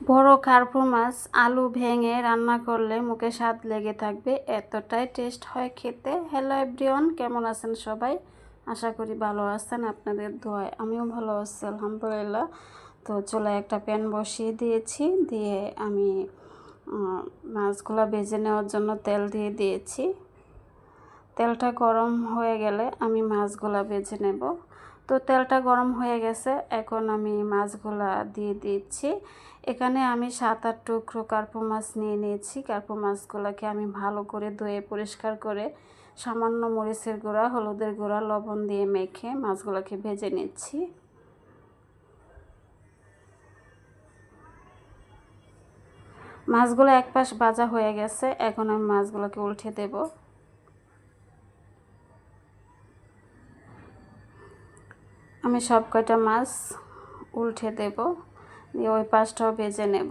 বড় কার্পু মাছ আলু ভেঙে রান্না করলে মুখে স্বাদ লেগে থাকবে, এতটাই টেস্ট হয় খেতে। হ্যালো এভরিওয়ান, কেমন আছেন সবাই? আশা করি ভালো আছেন, আপনাদের দোয়ায় আমিও ভালো আছি আলহামদুলিল্লাহ। তো চুলায় একটা প্যান বসিয়ে দিয়েছি, দিয়ে আমি মাছগুলো ভেজে নেওয়ার জন্য তেল দিয়ে দিয়েছি। তেলটা গরম হয়ে গেলে আমি মাছগুলো ভেজে নেব। তো তেলটা গরম হয়ে গেছে, এখন আমি মাছগুলা দিয়ে দিচ্ছি। এখানে আমি 7-8 টুকরো কার্পু মাছ নিয়ে নিয়েছি। কার্পু মাছগুলোকে আমি ভালো করে ধুয়ে পরিষ্কার করে সামান্য মরিচের গুঁড়া, হলুদের গুঁড়া, লবণ দিয়ে মেখে মাছগুলোকে ভেজে নিচ্ছি। মাছগুলো এক পাশ ভাজা হয়ে গেছে, এখন আমি মাছগুলোকে উল্টে দেব। আমি সব কয়টা মাছ উল্টে দেব, দিয়ে ওই পাশটাও ভেজে নেব।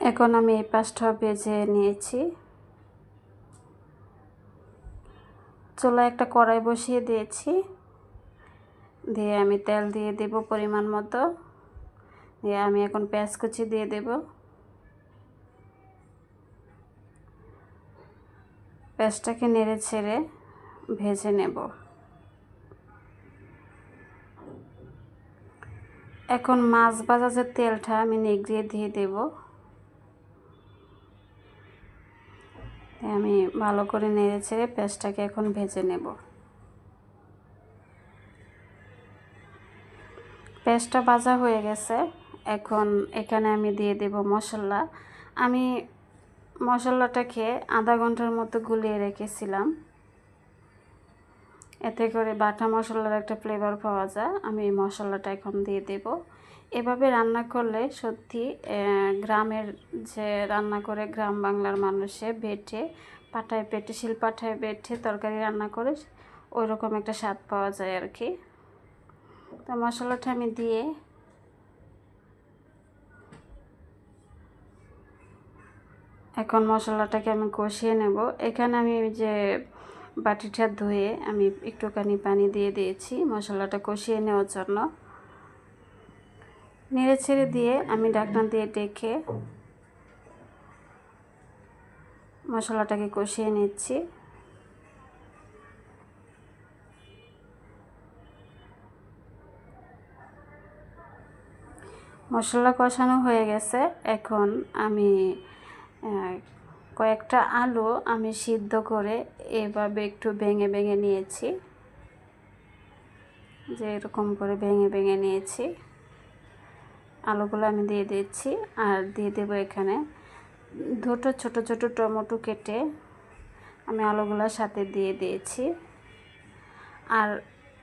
এখন আমি এই পাশটাও ভেজে নিয়েছি। চুলায় একটা কড়াই বসিয়ে দিয়েছি, দিয়ে আমি তেল দিয়ে দেব পরিমাণ মতো। দিয়ে আমি এখন পেঁয়াজ কুচি দিয়ে দেব। পেঁয়াজটাকে নেড়ে ছেড়ে ভেজে নেব। এখন মাছ ভাজা যে তেলটা আমি নিগড়িয়ে দিয়ে দেব। আমি ভালো করে নেড়ে ছেড়ে পেঁয়াজটাকে এখন ভেজে নেব। পেঁয়াজটা ভাজা হয়ে গেছে, এখন এখানে আমি দিয়ে দেব মশলা। আমি মশলাটাকে আধা ঘন্টার মতো গুলিয়ে রেখেছিলাম, এতে করে বাটা মশলার একটা ফ্লেভার পাওয়া যায়। আমি এই মশলাটা এখন দিয়ে দেব। এভাবে রান্না করলে সত্যি গ্রামের যে রান্না করে গ্রাম বাংলার মানুষে বেটে পাটায় বেটে শিলপাটায় বেটে তরকারি রান্না করে ওই রকম একটা স্বাদ পাওয়া যায় আর কি। তো মশলাটা আমি দিয়ে এখন মশলাটাকে আমি কষিয়ে নেব। এখানে আমি যে বাটিটা ধুয়ে আমি একটুখানি পানি দিয়ে দিয়েছি মশলাটা কষিয়ে নেওয়ার জন্য। নেড়ে ছেড়ে দিয়ে আমি ঢাকনা দিয়ে ডেকে মশলাটাকে কষিয়ে নিচ্ছি। মশলা কষানো হয়ে গেছে, এখন আমি কয়েকটা আলু আমি সিদ্ধ করে এভাবে একটু ভেঙে ভেঙে নিয়েছি, যে এরকম করে ভেঙে ভেঙে নিয়েছি। আলুগুলো আমি দিয়ে দিচ্ছি, আর দিয়ে দেবো এখানে দুটো ছোট ছোট টমেটো কেটে আমি আলুগুলোর সাথে দিয়ে দিয়েছি। আর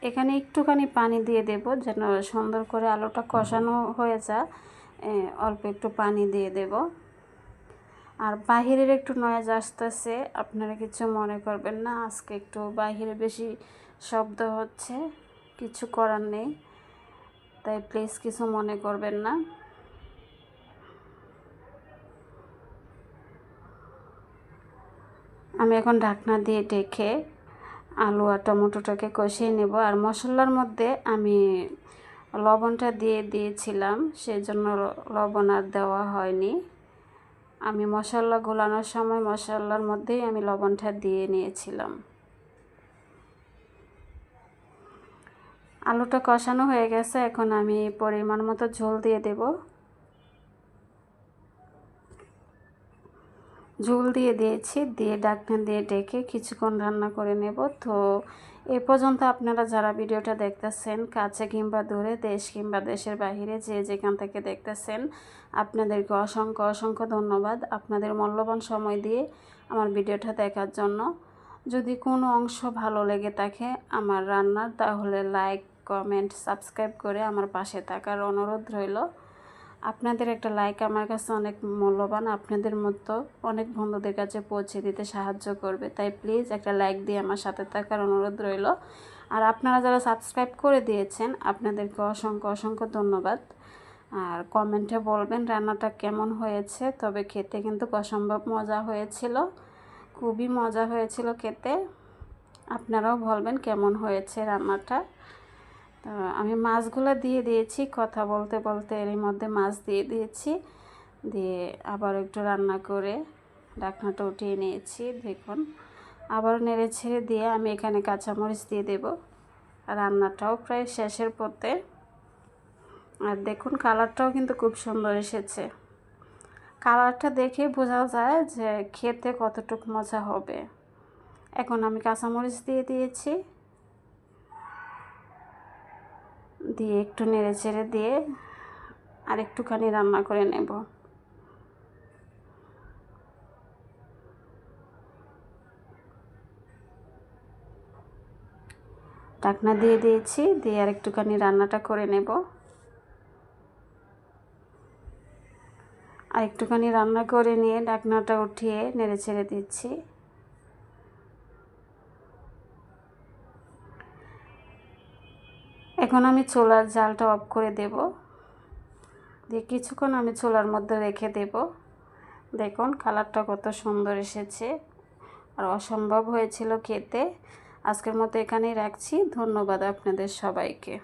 এখানে একটুখানি পানি দিয়ে দেব যেন সুন্দর করে আলুটা কষানো হয়ে যায়। অল্প একটু পানি দিয়ে দেব। আর বাহিরের একটু নয়েজ আসতেছে, আপনারা কিছু মনে করবেন না, আজকে একটু বাহিরে বেশি শব্দ হচ্ছে, কিছু করার নেই, তাই প্লিজ কিছু মনে করবেন না। আমি এখন ঢাকনা দিয়ে ঢেকে আলু আর টমেটোটাকে কষিয়ে নেব। আর মশলার মধ্যে আমি লবণটা দিয়ে দিয়েছিলাম, সেজন্য লবণ আর দেওয়া হয়নি। আমি মশলা গোলানোর সময় মশলার মধ্যেই আমি লবণটা দিয়ে নিয়েছিলাম। আলুটা কষানো হয়ে গেছে, এখন আমি পরিমাণ মতো ঝোল দিয়ে দেব। ঝোল দিয়ে দিয়েছি, দিয়ে ঢাকনা দিয়ে ডেকে কিছুক্ষণ রান্না করে নেব। তো এ পর্যন্ত আপনারা যারা ভিডিওটা দেখতেছেন কাছে কিংবা দূরে, দেশ কিংবা দেশের বাইরে, যে যেখান থেকে দেখতেছেন, আপনাদেরকে অসংখ্য অসংখ্য ধন্যবাদ আপনাদের মূল্যবান সময় দিয়ে আমার ভিডিওটা দেখার জন্য। যদি কোনো অংশ ভালো লেগে থাকে আমার রান্নার, তাহলে লাইক, কমেন্ট, সাবস্ক্রাইব করে আমার পাশে থাকার অনুরোধ রইল। আপনাদের একটা লাইক আমার কাছে অনেক মূল্যবান, আপনাদের মতো অনেক বন্ধুদের কাছে পৌঁছে দিতে সাহায্য করবে, তাই প্লিজ একটা লাইক দিয়ে আমার সাথে থাকার অনুরোধ রইল। আর আপনারা যারা সাবস্ক্রাইব করে দিয়েছেন আপনাদেরকে অসংখ্য অসংখ্য ধন্যবাদ। আর কমেন্টে বলবেন রান্নাটা কেমন হয়েছে, তবে খেতে কিন্তু অসম্ভব মজা হয়েছিল, খুবই মজা হয়েছিল খেতে। আপনারাও বলবেন কেমন হয়েছে রান্নাটা। তো আমি মাছগুলো দিয়ে দিয়েছি, কথা বলতে বলতে এর মধ্যে মাছ দিয়ে দিয়েছি, দিয়ে আবার একটু রান্না করে ঢাকনাটা উঠিয়ে নিয়েছি। দেখুন আবার নেড়ে ছেড়ে দিয়ে আমি এখানে কাঁচামরিচ দিয়ে দেব। রান্নাটাও প্রায় শেষের পথে। আর দেখুন কালারটাও কিন্তু খুব সুন্দর এসেছে। কালারটা দেখে বোঝা যায় যে খেতে কতটুকু মজা হবে। এখন আমি কাঁচামরিচ দিয়ে দিয়েছি, দিয়ে একটু নেড়ে চেড়ে দিয়ে আর একটুখানি রান্না করে নেব। ঢাকনা দিয়ে দিয়েছি, দিয়ে আর একটুখানি রান্নাটা করে নেব। আর একটুখানি রান্না করে নিয়ে ঢাকনাটা উঠিয়ে নেড়ে ছেড়ে দিচ্ছি। এখন আমি চুলার জালটা অফ করে দেব, দিয়ে কিছুক্ষণ আমি চুলার মধ্যে রেখে দেব। দেখুন কালারটা কত সুন্দর এসেছে আর অসম্ভব হয়েছিল খেতে। আজকের মতো এখানেই রাখছি। ধন্যবাদ আপনাদের সবাইকে।